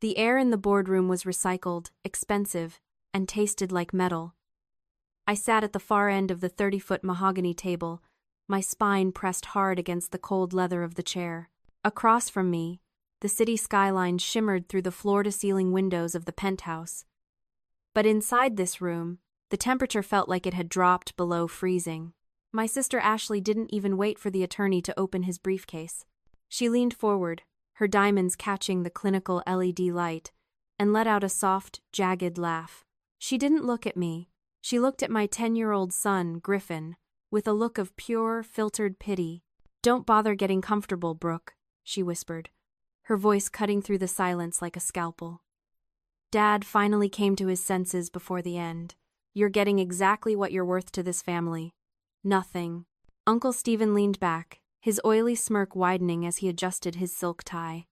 The air in the boardroom was recycled, expensive, and tasted like metal. I sat at the far end of the 30-foot mahogany table, my spine pressed hard against the cold leather of the chair. Across from me, the city skyline shimmered through the floor-to-ceiling windows of the penthouse. But inside this room, the temperature felt like it had dropped below freezing. My sister Ashley didn't even wait for the attorney to open his briefcase. She leaned forward, her diamonds catching the clinical LED light, and let out a soft, jagged laugh. She didn't look at me. She looked at my 10-year-old son, Griffin, with a look of pure, filtered pity. "Don't bother getting comfortable, Brooke," she whispered, her voice cutting through the silence like a scalpel. "Dad finally came to his senses before the end. You're getting exactly what you're worth to this family. Nothing." Uncle Stephen leaned back, his oily smirk widening as he adjusted his silk tie.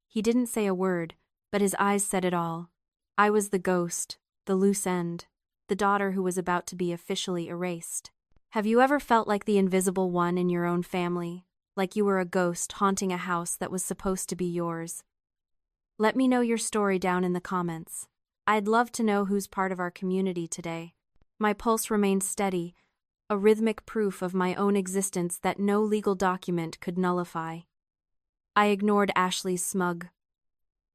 He didn't say a word, but his eyes said it all. I was the ghost, the loose end, the daughter who was about to be officially erased. Have you ever felt like the invisible one in your own family? Like you were a ghost haunting a house that was supposed to be yours? Let me know your story down in the comments. I'd love to know who's part of our community today. My pulse remained steady, a rhythmic proof of my own existence that no legal document could nullify. I ignored Ashley's smug,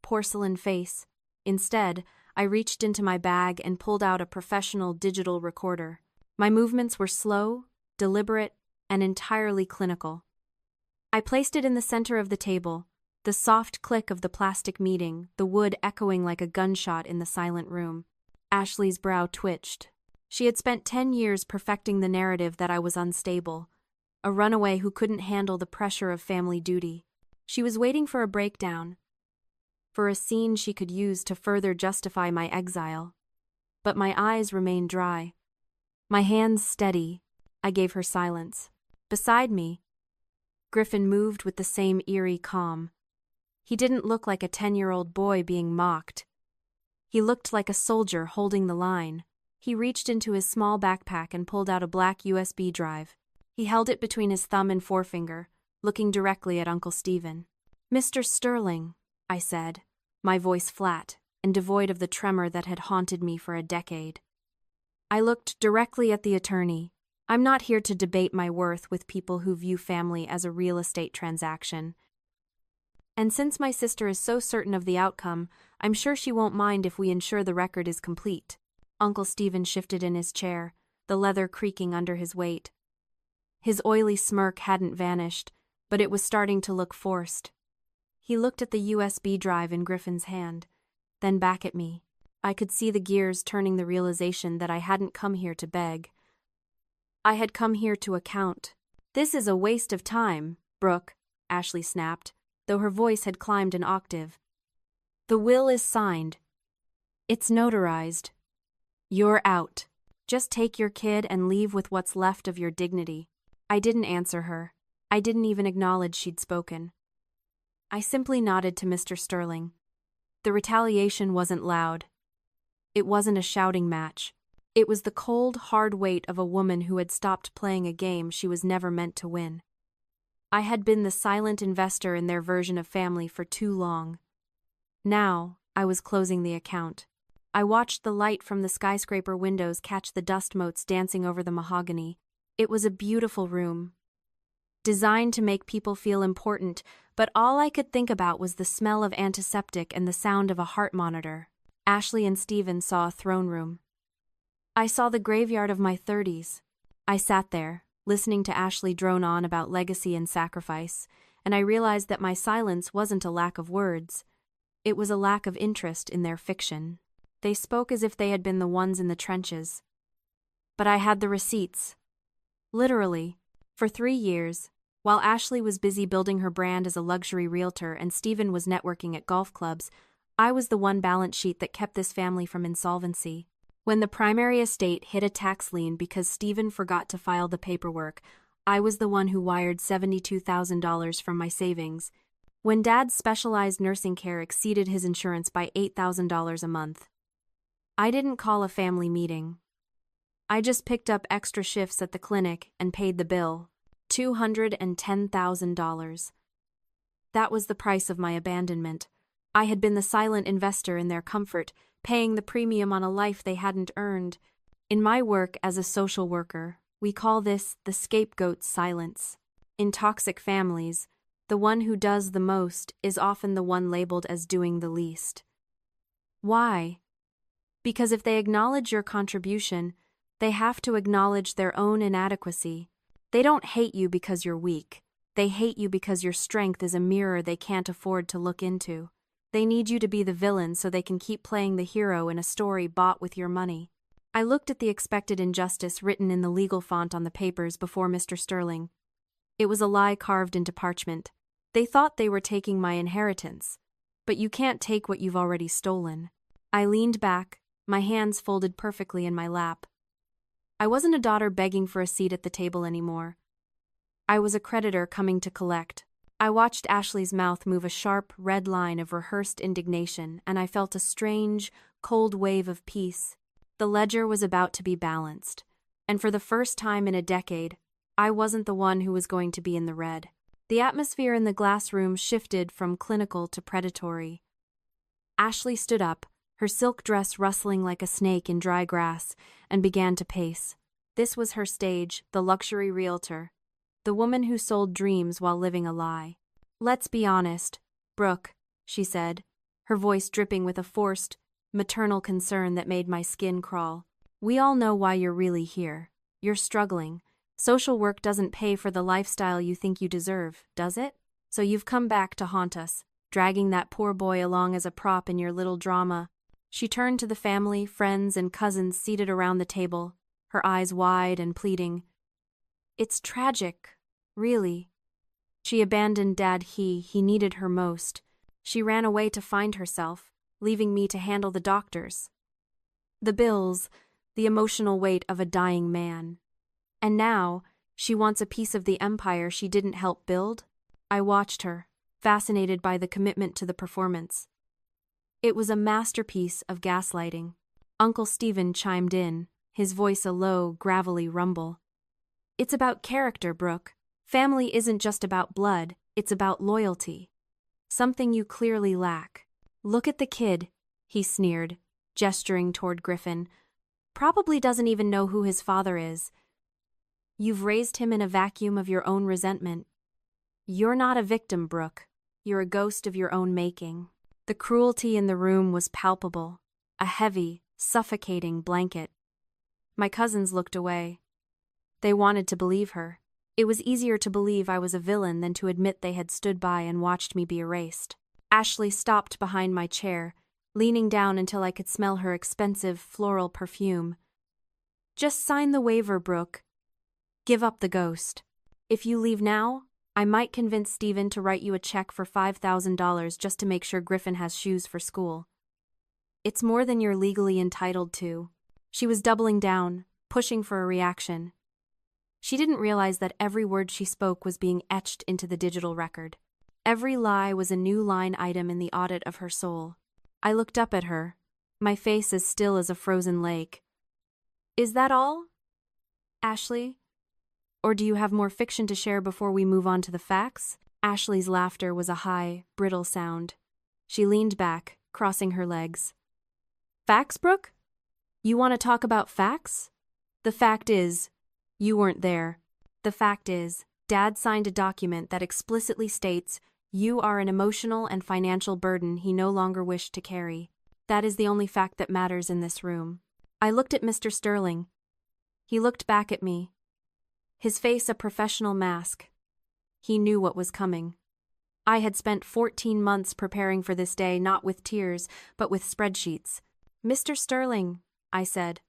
porcelain face. Instead, I reached into my bag and pulled out a professional digital recorder. My movements were slow, deliberate, and entirely clinical. I placed it in the center of the table, the soft click of the plastic meeting, the wood echoing like a gunshot in the silent room. Ashley's brow twitched. She had spent 10 years perfecting the narrative that I was unstable, a runaway who couldn't handle the pressure of family duty. She was waiting for a breakdown, for a scene she could use to further justify my exile. But my eyes remained dry. My hands steady, I gave her silence. Beside me, Griffin moved with the same eerie calm. He didn't look like a 10-year-old boy being mocked. He looked like a soldier holding the line. He reached into his small backpack and pulled out a black USB drive. He held it between his thumb and forefinger, looking directly at Uncle Stephen. "Mr. Sterling," I said, my voice flat and devoid of the tremor that had haunted me for a decade. I looked directly at the attorney. I'm not here to debate my worth with people who view family as a real estate transaction. And since my sister is so certain of the outcome, I'm sure she won't mind if we ensure the record is complete. Uncle Stephen shifted in his chair, the leather creaking under his weight. His oily smirk hadn't vanished, but it was starting to look forced. He looked at the USB drive in Griffin's hand, then back at me. I could see the gears turning, the realization that I hadn't come here to beg. I had come here to account. "This is a waste of time, Brooke," Ashley snapped, though her voice had climbed an octave. "The will is signed. It's notarized. You're out. Just take your kid and leave with what's left of your dignity." I didn't answer her. I didn't even acknowledge she'd spoken. I simply nodded to Mr. Sterling. The retaliation wasn't loud. It wasn't a shouting match. It was the cold, hard weight of a woman who had stopped playing a game she was never meant to win. I had been the silent investor in their version of family for too long. Now, I was closing the account. I watched the light from the skyscraper windows catch the dust motes dancing over the mahogany. It was a beautiful room, designed to make people feel important, but all I could think about was the smell of antiseptic and the sound of a heart monitor. Ashley and Stephen saw a throne room. I saw the graveyard of my 30s. I sat there, listening to Ashley drone on about legacy and sacrifice, and I realized that my silence wasn't a lack of words. It was a lack of interest in their fiction. They spoke as if they had been the ones in the trenches. But I had the receipts. Literally, for 3 years, while Ashley was busy building her brand as a luxury realtor and Stephen was networking at golf clubs, I was the one balance sheet that kept this family from insolvency. When the primary estate hit a tax lien because Stephen forgot to file the paperwork, I was the one who wired $72,000 from my savings. When Dad's specialized nursing care exceeded his insurance by $8,000 a month, I didn't call a family meeting. I just picked up extra shifts at the clinic and paid the bill, $210,000. That was the price of my abandonment, I had been the silent investor in their comfort, paying the premium on a life they hadn't earned. In my work as a social worker, we call this the scapegoat silence. In toxic families, the one who does the most is often the one labeled as doing the least. Why? Because if they acknowledge your contribution, they have to acknowledge their own inadequacy. They don't hate you because you're weak. They hate you because your strength is a mirror they can't afford to look into. They need you to be the villain so they can keep playing the hero in a story bought with your money. I looked at the expected injustice written in the legal font on the papers before Mr. Sterling. It was a lie carved into parchment. They thought they were taking my inheritance, but you can't take what you've already stolen. I leaned back, my hands folded perfectly in my lap. I wasn't a daughter begging for a seat at the table anymore. I was a creditor coming to collect. I watched Ashley's mouth move a sharp, red line of rehearsed indignation, and I felt a strange, cold wave of peace. The ledger was about to be balanced, and for the first time in a decade, I wasn't the one who was going to be in the red. The atmosphere in the glass room shifted from clinical to predatory. Ashley stood up, her silk dress rustling like a snake in dry grass, and began to pace. This was her stage, the luxury realtor, the woman who sold dreams while living a lie. "Let's be honest, Brooke," she said, her voice dripping with a forced, maternal concern that made my skin crawl. "We all know why you're really here. You're struggling. Social work doesn't pay for the lifestyle you think you deserve, does it? So you've come back to haunt us, dragging that poor boy along as a prop in your little drama." She turned to the family, friends, and cousins seated around the table, her eyes wide and pleading. "It's tragic, really. She abandoned Dad. He needed her most. She ran away to find herself, leaving me to handle the doctors, the bills, the emotional weight of a dying man. And now, she wants a piece of the empire she didn't help build?" I watched her, fascinated by the commitment to the performance. It was a masterpiece of gaslighting. Uncle Stephen chimed in, his voice a low, gravelly rumble. "It's about character, Brooke. Family isn't just about blood, it's about loyalty. Something you clearly lack. Look at the kid," he sneered, gesturing toward Griffin. "Probably doesn't even know who his father is. You've raised him in a vacuum of your own resentment. You're not a victim, Brooke. You're a ghost of your own making." The cruelty in the room was palpable, a heavy, suffocating blanket. My cousins looked away. They wanted to believe her. It was easier to believe I was a villain than to admit they had stood by and watched me be erased. Ashley stopped behind my chair, leaning down until I could smell her expensive floral perfume. "Just sign the waiver, Brooke. Give up the ghost. If you leave now, I might convince Stephen to write you a check for $5,000 just to make sure Griffin has shoes for school. It's more than you're legally entitled to." She was doubling down, pushing for a reaction. She didn't realize that every word she spoke was being etched into the digital record. Every lie was a new line item in the audit of her soul. I looked up at her, my face as still as a frozen lake. "Is that all, Ashley? Or do you have more fiction to share before we move on to the facts?" Ashley's laughter was a high, brittle sound. She leaned back, crossing her legs. "Facts, Brooke? You want to talk about facts? The fact is, you weren't there. The fact is, Dad signed a document that explicitly states you are an emotional and financial burden he no longer wished to carry. That is the only fact that matters in this room." I looked at Mr. Sterling. He looked back at me, his face a professional mask. He knew what was coming. I had spent 14 months preparing for this day, not with tears, but with spreadsheets. "Mr. Sterling," I said,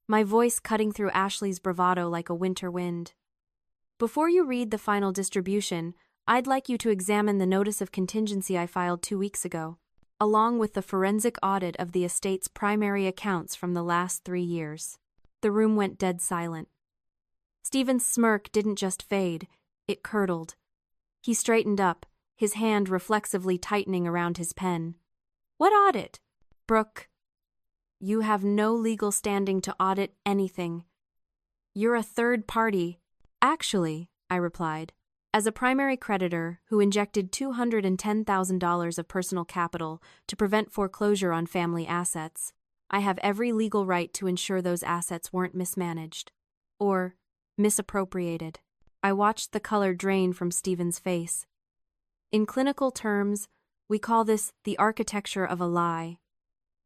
my voice cutting through Ashley's bravado like a winter wind. "Before you read the final distribution, I'd like you to examine the notice of contingency I filed 2 weeks ago, along with the forensic audit of the estate's primary accounts from the last 3 years." The room went dead silent. Stephen's smirk didn't just fade, it curdled. He straightened up, his hand reflexively tightening around his pen. "What audit?" "Brooke, you have no legal standing to audit anything. You're a third party." "Actually," I replied, As a primary creditor who injected $210,000 of personal capital to prevent foreclosure on family assets, I have every legal right to ensure those assets weren't mismanaged or misappropriated. I watched the color drain from Stephen's face. In clinical terms, we call this the architecture of a lie.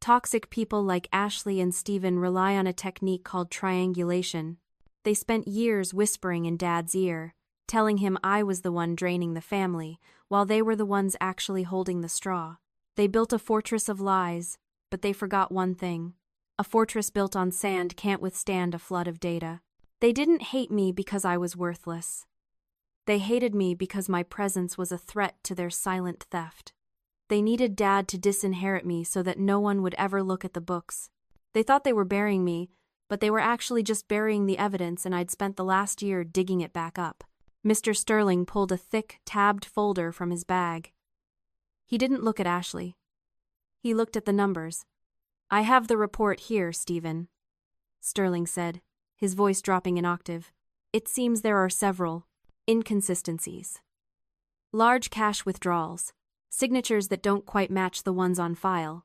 Toxic people like Ashley and Stephen rely on a technique called triangulation. They spent years whispering in Dad's ear, telling him I was the one draining the family, while they were the ones actually holding the straw. They built a fortress of lies, but they forgot one thing. A fortress built on sand can't withstand a flood of data. They didn't hate me because I was worthless. They hated me because my presence was a threat to their silent theft. They needed Dad to disinherit me so that no one would ever look at the books. They thought they were burying me, but they were actually just burying the evidence, and I'd spent the last year digging it back up. Mr. Sterling pulled a thick, tabbed folder from his bag. He didn't look at Ashley. He looked at the numbers. "I have the report here, Stephen," Sterling said, his voice dropping an octave. "It seems there are several inconsistencies. Large cash withdrawals, signatures that don't quite match the ones on file.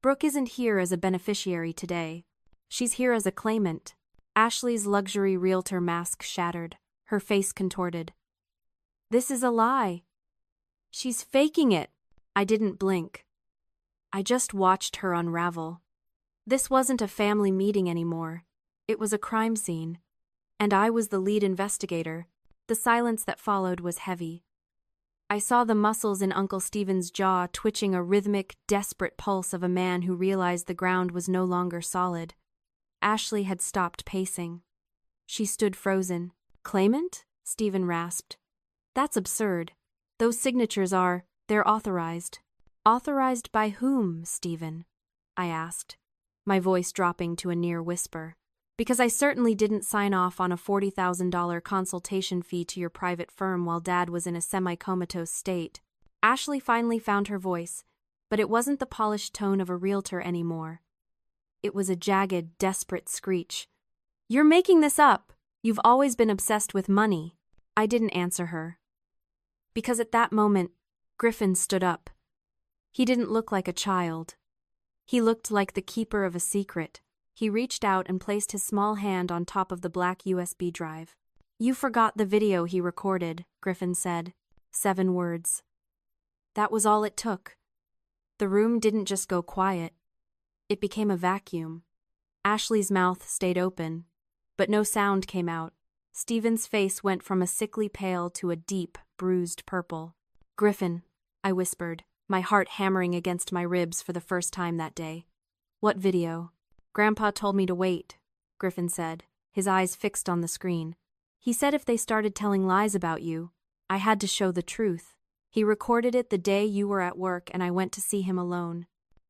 Brooke isn't here as a beneficiary today. She's here as a claimant." Ashley's luxury realtor mask shattered, her face contorted. "This is a lie. She's faking it." I didn't blink. I just watched her unravel. This wasn't a family meeting anymore. It was a crime scene. And I was the lead investigator. The silence that followed was heavy. I saw the muscles in Uncle Stephen's jaw twitching, a rhythmic, desperate pulse of a man who realized the ground was no longer solid. Ashley had stopped pacing. She stood frozen. "Claimant?" Stephen rasped. "That's absurd. Those signatures they're authorized." "Authorized by whom, Stephen?" I asked, my voice dropping to a near whisper. "Because I certainly didn't sign off on a $40,000 consultation fee to your private firm while Dad was in a semi-comatose state." Ashley finally found her voice, but it wasn't the polished tone of a realtor anymore. It was a jagged, desperate screech. "You're making this up! You've always been obsessed with money." I didn't answer her. Because at that moment, Griffin stood up. He didn't look like a child. He looked like the keeper of a secret. He reached out and placed his small hand on top of the black USB drive. "You forgot the video he recorded," Griffin said. 7 words. That was all it took. The room didn't just go quiet. It became a vacuum. Ashley's mouth stayed open, but no sound came out. Stephen's face went from a sickly pale to a deep, bruised purple. "Griffin," I whispered, my heart hammering against my ribs for the first time that day. "What video?" "Grandpa told me to wait," Griffin said, his eyes fixed on the screen. "He said if they started telling lies about you, I had to show the truth. He recorded it the day you were at work and I went to see him alone."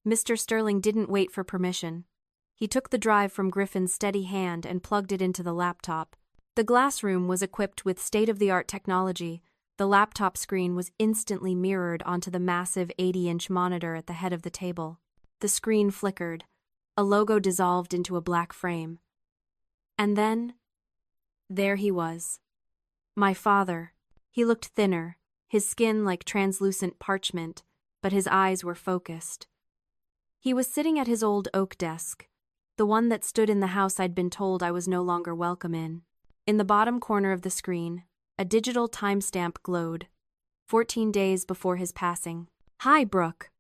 Mr. Sterling didn't wait for permission. He took the drive from Griffin's steady hand and plugged it into the laptop. The glass room was equipped with state-of-the-art technology. The laptop screen was instantly mirrored onto the massive 80-inch monitor at the head of the table. The screen flickered. A logo dissolved into a black frame. And then, there he was. My father. He looked thinner, his skin like translucent parchment, but his eyes were focused. He was sitting at his old oak desk, the one that stood in the house I'd been told I was no longer welcome in. In the bottom corner of the screen, a digital timestamp glowed, 14 days before his passing. "Hi, Brooke."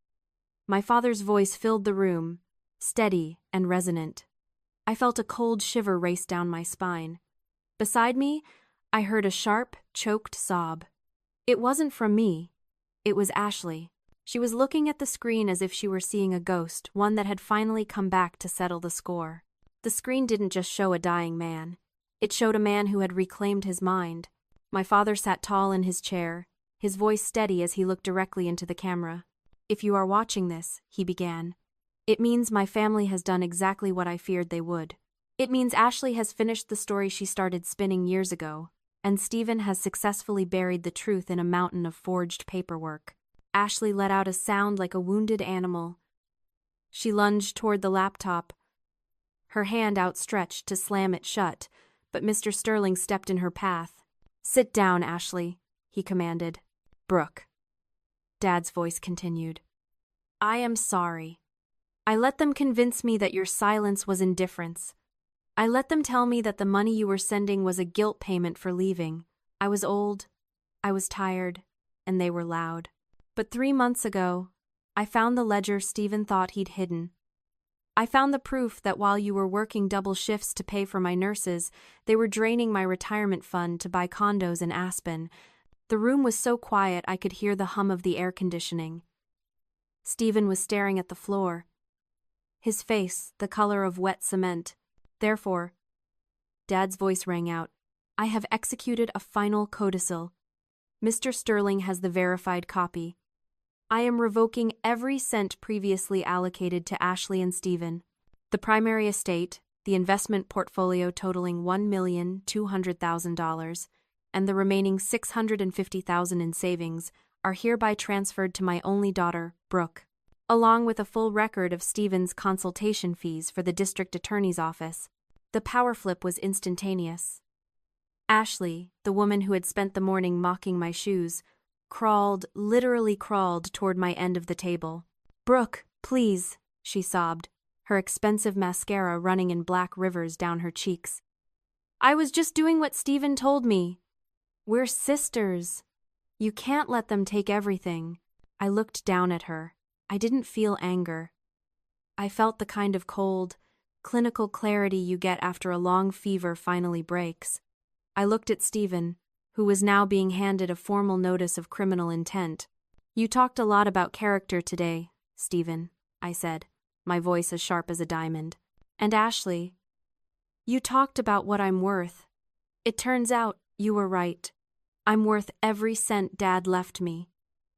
My father's voice filled the room, steady and resonant. I felt a cold shiver race down my spine. Beside me, I heard a sharp, choked sob. It wasn't from me. It was Ashley. She was looking at the screen as if she were seeing a ghost, one that had finally come back to settle the score. The screen didn't just show a dying man. It showed a man who had reclaimed his mind. My father sat tall in his chair, his voice steady as he looked directly into the camera. "If you are watching this," he began, "it means my family has done exactly what I feared they would. It means Ashley has finished the story she started spinning years ago, and Stephen has successfully buried the truth in a mountain of forged paperwork." Ashley let out a sound like a wounded animal. She lunged toward the laptop, her hand outstretched to slam it shut, but Mr. Sterling stepped in her path. "Sit down, Ashley," he commanded. Brooke. Dad's voice continued. I am sorry. I let them convince me that your silence was indifference. I let them tell me that the money you were sending was a guilt payment for leaving. I was old, I was tired, and they were loud. But 3 months ago, I found the ledger Stephen thought he'd hidden. I found the proof that while you were working double shifts to pay for my nurses, they were draining my retirement fund to buy condos in Aspen. The room was so quiet I could hear the hum of the air conditioning. Stephen was staring at the floor, his face the color of wet cement. Therefore, Dad's voice rang out, I have executed a final codicil. Mr. Sterling has the verified copy. I am revoking every cent previously allocated to Ashley and Stephen. The primary estate, the investment portfolio totaling $1,200,000, and the remaining $650,000 in savings are hereby transferred to my only daughter, Brooke, along with a full record of Stephen's consultation fees for the district attorney's office. The power flip was instantaneous. Ashley, the woman who had spent the morning mocking my shoes, literally crawled toward my end of the table. Brooke, please, she sobbed, her expensive mascara running in black rivers down her cheeks. I was just doing what Stephen told me. We're sisters. You can't let them take everything. I looked down at her. I didn't feel anger. I felt the kind of cold, clinical clarity you get after a long fever finally breaks. I looked at Stephen, who was now being handed a formal notice of criminal intent. You talked a lot about character today, Stephen, I said, my voice as sharp as a diamond. And Ashley, you talked about what I'm worth. It turns out you were right. I'm worth every cent Dad left me.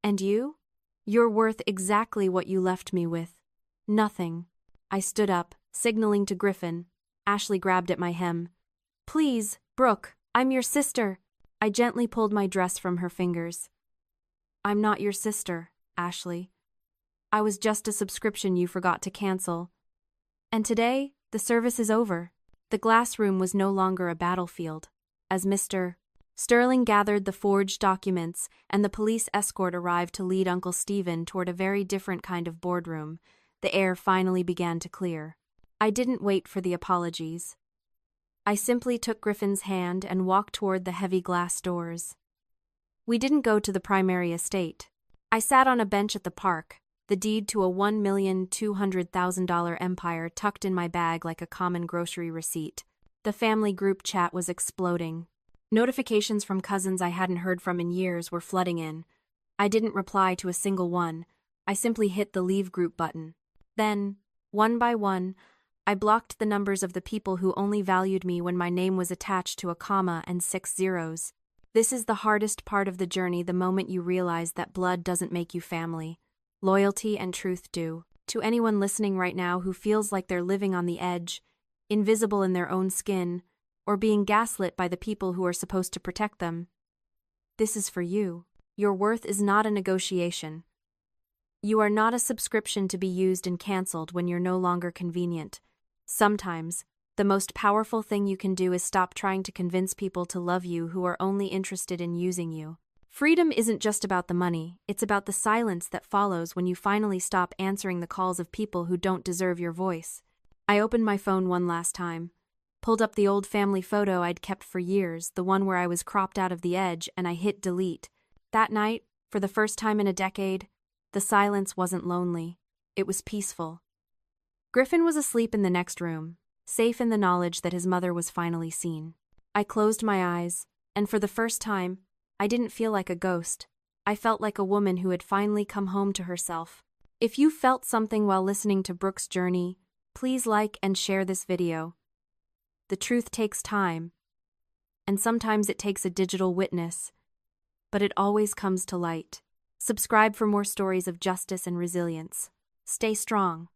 And you? You're worth exactly what you left me with. Nothing. I stood up, signaling to Griffin. Ashley grabbed at my hem. Please, Brooke, I'm your sister. I gently pulled my dress from her fingers. I'm not your sister, Ashley. I was just a subscription you forgot to cancel. And today, the service is over. The glass room was no longer a battlefield. As Mr. Sterling gathered the forged documents and the police escort arrived to lead Uncle Stephen toward a very different kind of boardroom, the air finally began to clear. I didn't wait for the apologies. I simply took Griffin's hand and walked toward the heavy glass doors. We didn't go to the primary estate. I sat on a bench at the park, the deed to a $1,200,000 empire tucked in my bag like a common grocery receipt. The family group chat was exploding. Notifications from cousins I hadn't heard from in years were flooding in. I didn't reply to a single one. I simply hit the leave group button. Then, one by one, I blocked the numbers of the people who only valued me when my name was attached to a comma and 6 zeros. This is the hardest part of the journey, the moment you realize that blood doesn't make you family. Loyalty and truth do. To anyone listening right now who feels like they're living on the edge, invisible in their own skin, or being gaslit by the people who are supposed to protect them, this is for you. Your worth is not a negotiation. You are not a subscription to be used and canceled when you're no longer convenient. Sometimes, the most powerful thing you can do is stop trying to convince people to love you who are only interested in using you. Freedom isn't just about the money, it's about the silence that follows when you finally stop answering the calls of people who don't deserve your voice. I opened my phone one last time, pulled up the old family photo I'd kept for years, the one where I was cropped out of the edge, and I hit delete. That night, for the first time in a decade, the silence wasn't lonely. It was peaceful. Griffin was asleep in the next room, safe in the knowledge that his mother was finally seen. I closed my eyes, and for the first time, I didn't feel like a ghost. I felt like a woman who had finally come home to herself. If you felt something while listening to Brooke's journey, please like and share this video. The truth takes time, and sometimes it takes a digital witness, but it always comes to light. Subscribe for more stories of justice and resilience. Stay strong.